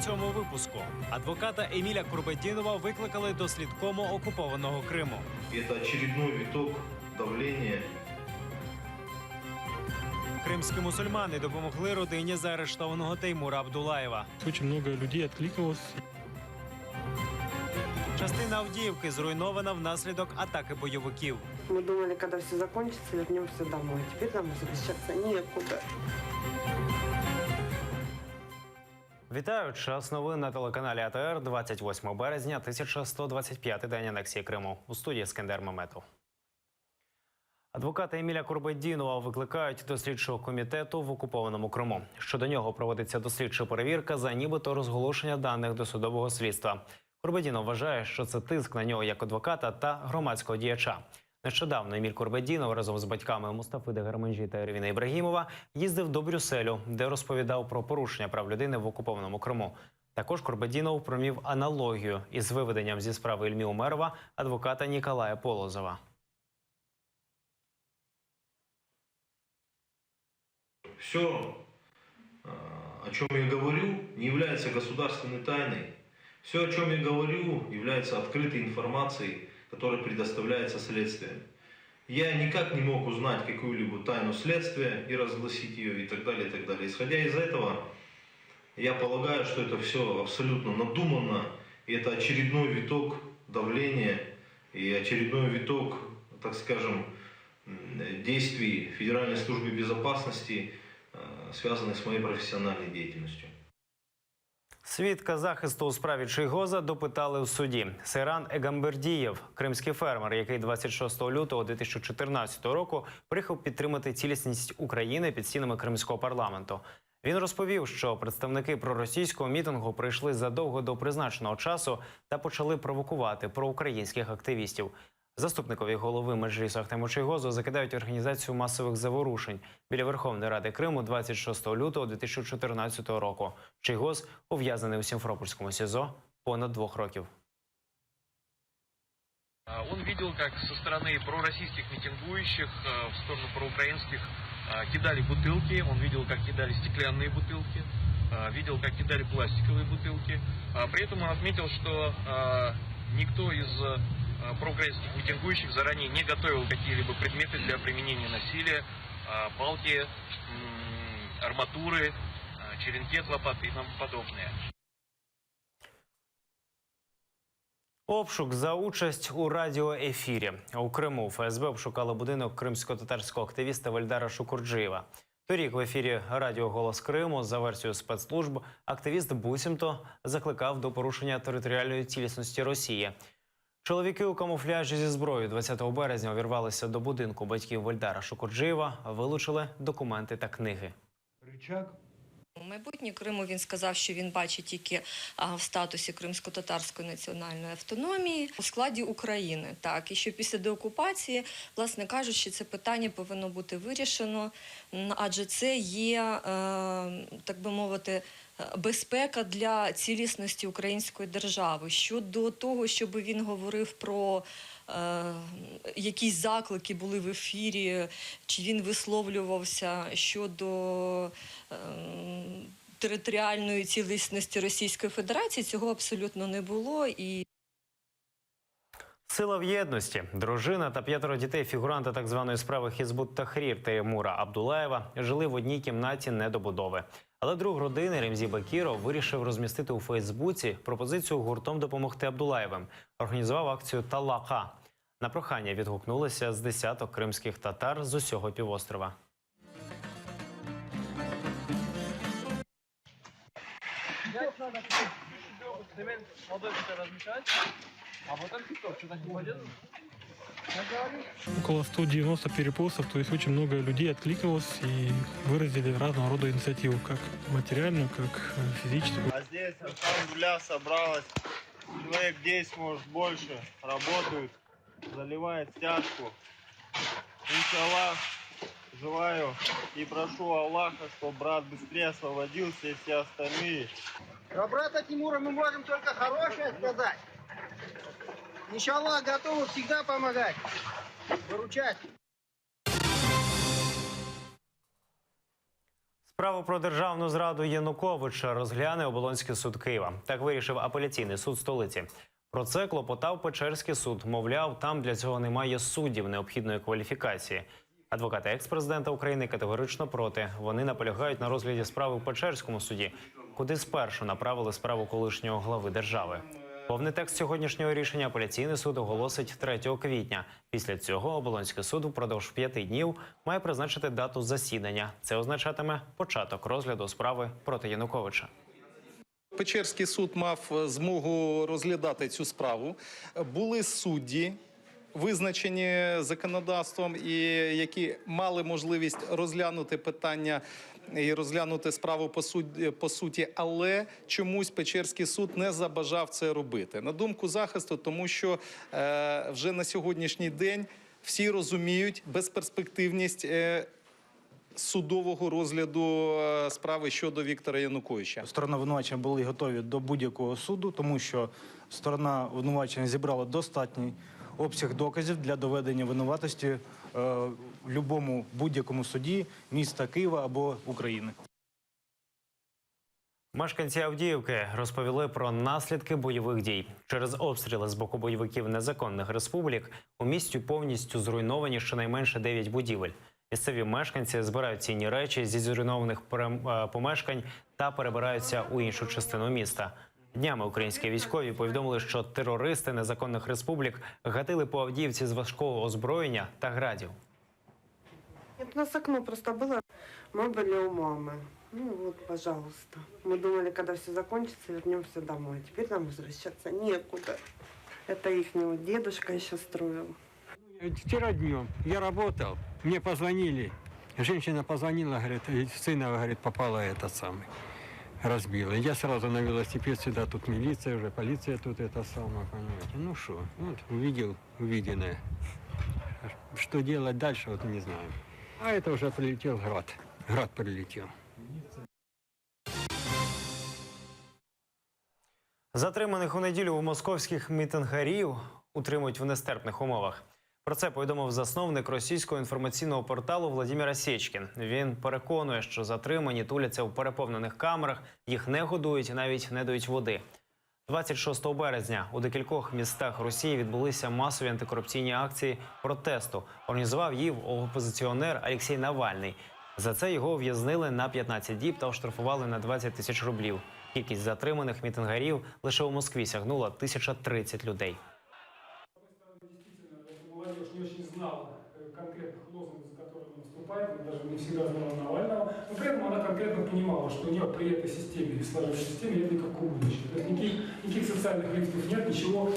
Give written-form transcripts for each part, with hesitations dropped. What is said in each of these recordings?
цьому випуску. Адвоката Еміля Курбетдінова викликали до слідкому окупованого Криму. Это очередной виток давления. Кримські мусульмани допомогли родині заарештованого Теймура Абдулаєва. Очень много людей откликнулось. Частина Авдіївки зруйнована внаслідок атаки бойовиків. Мы думали, когда все закончится, вернемся домой. Теперь нам возвращаться некуда. Вітаю! Час новин на телеканалі АТР, 28 березня, 1125-й день анексії Криму. У студії Скандер Меметов. Адвоката Еміля Курбетдінова викликають до слідчого комітету в окупованому Криму. Щодо нього проводиться дослідча перевірка за нібито розголошення даних досудового слідства. Курбетдінов вважає, що це тиск на нього як адвоката та громадського діяча. Нещодавно Еміль Курбетдінов разом з батьками Мустафи Дегерменджі та Ервіна Ібрагімова їздив до Брюсселю, де розповідав про порушення прав людини в окупованому Криму. Також Курбетдінов провів аналогію із виведенням зі справи Ільмі Умерова адвоката Ніколая Полозова. Все, о чем я говорю, не является государственной тайной. Все, о чем я говорю, является открытой информацией, которая предоставляется следствием. Я никак не мог узнать какую-либо тайну следствия и разгласить ее и так далее, и так далее. Исходя из этого, я полагаю, что это все абсолютно надуманно, и это очередной виток давления и очередной виток, так скажем, действий Федеральной службы безопасности, связанных с моей профессиональной деятельностью. Свідка захисту у справі Чийгоза допитали у суді. Сейран Егамбердієв, кримський фермер, який 26 лютого 2014 року приїхав підтримати цілісність України під стінами кримського парламенту. Він розповів, що представники проросійського мітингу прийшли задовго до призначеного часу та почали провокувати проукраїнських активістів. Заступникові голови Меджлісу Ахтему Чийгозу закидають організацію масових заворушень біля Верховної Ради Криму 26 лютого 2014 року. Чийгоз ув'язнений у Сімфропольському СІЗО понад 2 років. Он видел, как со стороны пророссийских митингующих в сторону проукраинских кидали бутылки. Он видел, как кидали стеклянные бутылки, видел, как кидали пластиковые бутылки. При этом он отметил, что никто из проукраинских митингующих заранее не готовил какие-либо предметы для применения насилия, палки, арматуры, черенки от лопаты и тому подобное. Обшук за участь у радіоефірі. У Криму ФСБ обшукало будинок кримсько-татарського активіста Вальдара Шукурджиєва. Торік в ефірі радіо «Голос Криму» за версією спецслужб активіст буцімто закликав до порушення територіальної цілісності Росії. Чоловіки у камуфляжі зі зброєю 20 березня увірвалися до будинку батьків Вальдара Шукурджиєва, вилучили документи та книги. У майбутнє Криму він сказав, що він бачить тільки в статусі кримсько-татарської національної автономії у складі України. Так, і що після деокупації, власне кажучи, це питання повинно бути вирішено, адже це є, так би мовити, безпека для цілісності української держави. Щодо того, щоб він говорив про якісь заклики були в ефірі, чи він висловлювався щодо територіальної цілісності Російської Федерації, цього абсолютно не було. Сила в єдності. Дружина та 5 дітей фігуранта так званої справи Хізбут Тахрір Теймура Абдулаєва жили в одній кімнаті недобудови. Але друг родини Ремзі Бакіров вирішив розмістити у Фейсбуці пропозицію гуртом допомогти Абдулаєвим. Організував акцію «Талака». На прохання відгукнулися з десяток кримських татар з усього півострова. Около 190 перепостов, то есть очень много людей откликнулось и выразили разного рода инициативу, как материальную, как физическую. А здесь, альхамдулillah, собралось человек 10, может, больше, работают, заливает стяжку. Иншаллах, желаю и прошу Аллаха, чтобы брат быстрее освободился и все остальные. Про брата Тимура мы можем только хорошее сказать. Иншаллах, готовы всегда помогать, выручать. Справу про державну зраду Януковича розгляне Оболонський суд Києва. Так вирішив апеляційний суд столиці. Про це клопотав Печерський суд. Мовляв, там для цього немає суддів необхідної кваліфікації. Адвокати екс-президента України категорично проти. Вони наполягають на розгляді справи в Печерському суді, куди спершу направили справу колишнього глави держави. Повний текст сьогоднішнього рішення апеляційний суд оголосить 3 квітня. Після цього Оболонський суд впродовж 5 днів має призначити дату засідання. Це означатиме початок розгляду справи проти Януковича. Печерський суд мав змогу розглядати цю справу. Були судді, визначені законодавством, і які мали можливість розглянути питання і розглянути справу по суті, але чомусь Печерський суд не забажав це робити. На думку захисту, тому що вже на сьогоднішній день всі розуміють безперспективність судового розгляду справи щодо Віктора Януковича. Сторона обвинувачення були готові до будь-якого суду, тому що сторона обвинувачення зібрала достатній обсяг доказів для доведення винуватості в будь-якому суді міста Києва або України. Мешканці Авдіївки розповіли про наслідки бойових дій. Через обстріли з боку бойовиків незаконних республік у місті повністю зруйновані щонайменше 9 будівель. Місцеві мешканці збирають цінні речі зі зруйнованих помешкань та перебираються у іншу частину міста. Днями українські військові повідомили, що терористи незаконних республік гатили по Авдіївці з важкого озброєння та градів. У нас окно просто было. Мы были у мамы. Ну вот, пожалуйста. Мы думали, когда все закончится, вернемся домой. Теперь нам возвращаться некуда. Это ихнего дедушка еще строил. Вчера днем я работал, мне позвонили. Женщина позвонила, говорит, сына, говорит, попала этот самый, разбила. Я сразу на велосипед сюда, тут милиция уже, полиция тут это самое, понимаете. Ну что, вот увидел увиденное. Что делать дальше, вот не знаю. А это уже прилетел град. Град прилетел. Затриманих у неділю у московських мітингарів утримують в нестерпних умовах. Про це повідомив засновник російського інформаційного порталу Владимир Сєчкін. Він переконує, що затримані туляться в переповнених камерах, їх не годують і навіть не дають води. 26 березня у декількох містах Росії відбулися масові антикорупційні акції протесту. Організував їх опозиціонер Олексій Навальний. За це його ув'язнили на 15 діб та оштрафували на 20 тисяч рублів. Кількість затриманих мітингарів лише у Москві сягнула 1030 людей. Молодежь не очень знала конкретных лозунгов, за которыми он выступает, даже не всегда знала Навального, но при этом она конкретно понимала, что у нее при этой системе, сложившейся системе, нет никакого будущего. То есть никаких социальных рисков нет, ничего.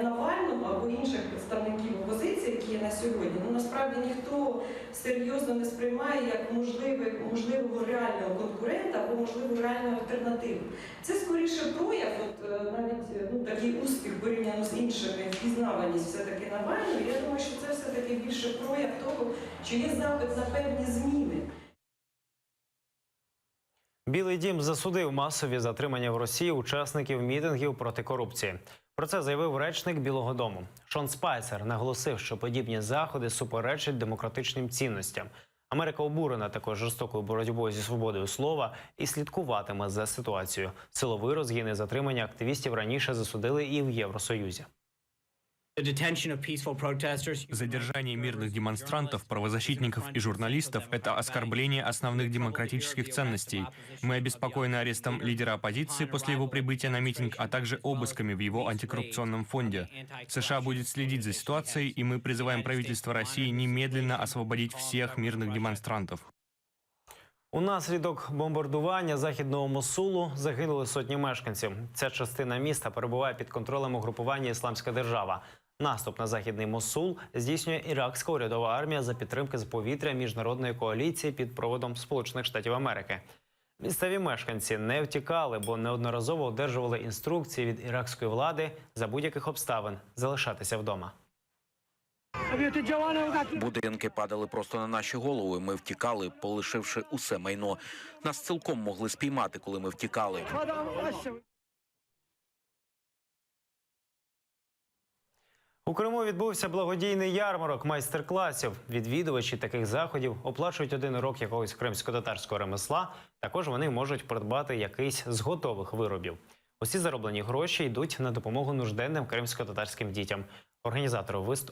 Навального або інших представників опозиції, які є на сьогодні, насправді ніхто серйозно не сприймає як можливого реального конкурента або можливу реальну альтернативу. Це скоріше прояв, навіть такий успіх порівняно з іншими, впізнаваність все-таки Навального. Я думаю, що це все-таки більше прояв того, що є запит на певні зміни. Білий дім засудив масові затримання в Росії учасників мітингів проти корупції. Про це заявив речник Білого дому. Шон Спайсер наголосив, що подібні заходи суперечать демократичним цінностям. Америка обурена такою жорстокою боротьбою зі свободою слова і слідкуватиме за ситуацією. Силовий розгін і затримання активістів раніше засудили і в Євросоюзі. Задержание мирных демонстрантов, правозащитников и журналистов – это оскорбление основных демократических ценностей. Мы обеспокоены арестом лидера оппозиции после его прибытия на митинг, а также обысками в его антикоррупционном фонде. США будет следить за ситуацией, и мы призываем правительство России немедленно освободить всех мирных демонстрантов. Унаслідок бомбардування західного Мосулу загинули сотні мешканців. Ця частина міста перебуває під контролем угрупування «Ісламська держава». Наступ на західний Мосул здійснює іракська урядова армія за підтримки з повітря міжнародної коаліції під проводом Сполучених Штатів Америки. Місцеві мешканці не втікали, бо неодноразово одержували інструкції від іракської влади за будь-яких обставин залишатися вдома. Будинки падали просто на наші голови. Ми втікали, полишивши усе майно. Нас цілком могли спіймати, коли ми втікали. У Криму відбувся благодійний ярмарок майстер-класів. Відвідувачі таких заходів оплачують 1 урок якогось кримсько-татарського ремесла. Також вони можуть придбати якийсь з готових виробів. Усі зароблені гроші йдуть на допомогу нужденним кримсько-татарським дітям.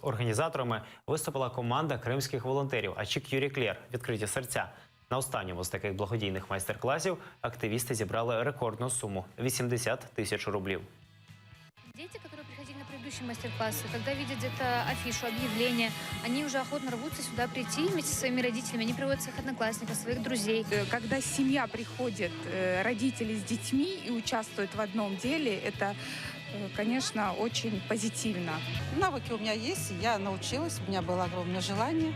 Організаторами виступила команда кримських волонтерів «Ачик Юрій Клєр» «Відкриті серця». На останньому з таких благодійних майстер-класів активісти зібрали рекордну суму – 80 тисяч рублів. Дети, которые приходили на предыдущие мастер-классы, когда видят где-то афишу, объявление, они уже охотно рвутся сюда прийти вместе со своими родителями. Они приводят своих одноклассников, своих друзей. Когда семья приходит, родители с детьми и участвуют в одном деле, это, конечно, очень позитивно. Навыки у меня есть, я научилась, у меня было огромное желание.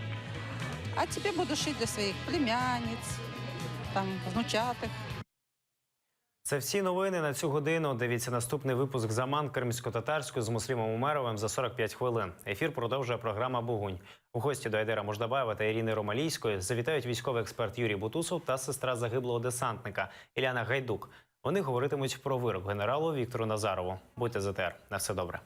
А теперь буду шить для своих племянниц, там, внучатых. Це всі новини на цю годину. Дивіться наступний випуск «Заман» кримсько-татарською з Муслімом Умеровим за 45 хвилин. Ефір продовжує програма «Бугунь». У гості до Айдера Мождабаєва та Ірини Ромалійської завітають військовий експерт Юрій Бутусов та сестра загиблого десантника Іляна Гайдук. Вони говоритимуть про вирок генералу Віктору Назарову. Будьте з ЕТР. На все добре.